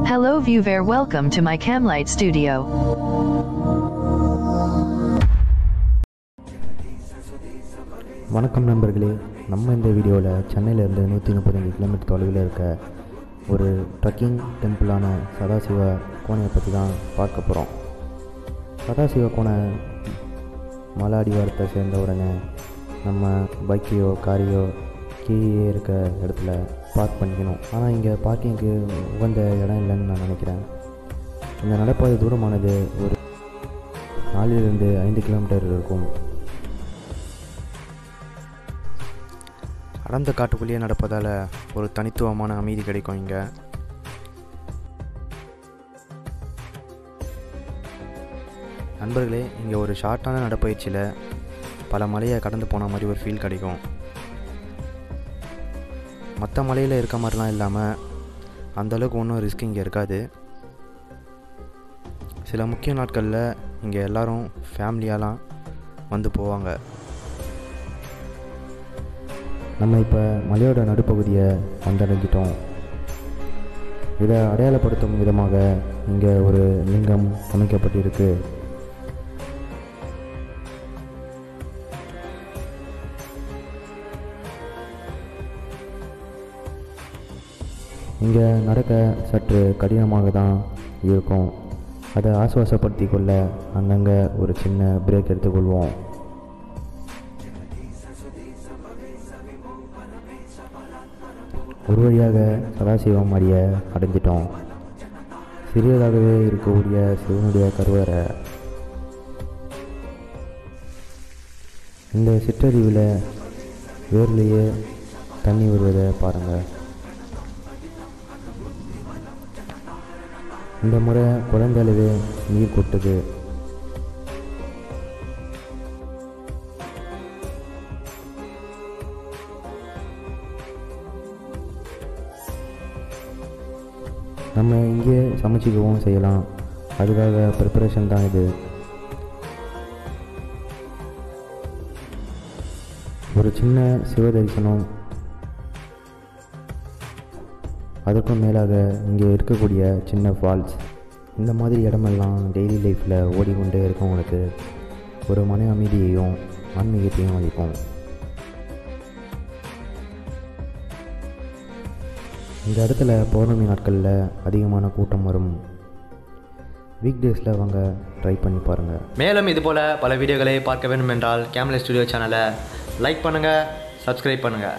Hello viewer, welcome to my Camlight studio. வணக்கம் நண்பர்களே, நம்ம இந்த வீடியோவில் சென்னையிலேருந்து 135 கிலோமீட்டர் தொலைவில் இருக்க ஒரு ட்ரக்கிங் டெம்பிளான சதாசிவ கோணையை பற்றி தான் பார்க்க போகிறோம். சதாசிவ கோணை மலை அடிவாரத்தை சேர்ந்த உடனே நம்ம பைக்கையோ காரையோ கீழே இருக்க இடத்துல பார்க் பண்ணிக்கணும். ஆனால் இங்கே பார்க்கிங்க்கு உகந்த இடம் இல்லைன்னு நான் நினைக்கிறேன். இந்த நடைபாதை தூரமானது ஒரு 4 to 5 கிலோமீட்டர் இருக்கும். அடர்ந்த காட்டுக்குள்ளேயே நடப்பதால் ஒரு தனித்துவமான அமைதி கிடைக்கும். இங்கே நண்பர்களே, இங்கே ஒரு ஷார்ட்டான நடைப்பயிற்சியில் பல மலையை கடந்து போன மாதிரி ஒரு ஃபீல் கிடைக்கும். மற்ற மலையில் இருக்க மாதிரிலாம் இல்லாமல் அந்தளவுக்கு ஒன்றும் ரிஸ்க் இங்கே இருக்காது. சில முக்கிய நாட்களில் இங்கே எல்லோரும் ஃபேமிலியாலாம் வந்து போவாங்க. நம்ம இப்போ மலையோட நடுப்பகுதியை வந்தடைஞ்சிட்டோம். இதை அடையாளப்படுத்தும் விதமாக இங்கே ஒரு லிங்கம் அமைக்கப்பட்டிருக்கு. இங்கே நடக்க சற்று கடினமாக தான் இருக்கும். அதை ஆசுவாசப்படுத்தி கொள்ள அங்கங்கே ஒரு சின்ன பிரேக் எடுத்துக்கொள்வோம். ஒரு வழியாக சதாசிவம் அடியை அடைஞ்சிட்டோம். சிறியதாகவே இருக்கக்கூடிய சிவனுடைய கருவறை. இந்த சிற்றறிவில் வேர்லேயே தண்ணி வருவதை பாருங்கள். இந்த முறை குறைந்த அளவே நீர் கொட்டுது. நம்ம இங்கே சமைச்சிக்கவும் செய்யலாம். அதுக்காக ப்ரிப்பரேஷன் தான் இது. ஒரு சின்ன சிவ தரிசனம். அதற்கும் மேலாக இங்கே இருக்கக்கூடிய சின்ன ஃபால்ஸ். இந்த மாதிரி இடமெல்லாம் டெய்லி லைஃப்பில் ஓடிக்கொண்டே இருக்கவங்களுக்கு ஒரு மன அமைதியையும் ஆன்மீகத்தையும் அளிக்கும். இந்த இடத்துல பௌர்ணமி நாட்களில் அதிகமான கூட்டம் வரும். வீக் டேஸில் வாங்க ட்ரை பண்ணி பாருங்கள். மேலும் இதுபோல் பல வீடியோகளை பார்க்க வேண்டும் என்றால் கேம்லைட் ஸ்டுடியோ சேனலை லைக் பண்ணுங்கள், சப்ஸ்கிரைப் பண்ணுங்கள்.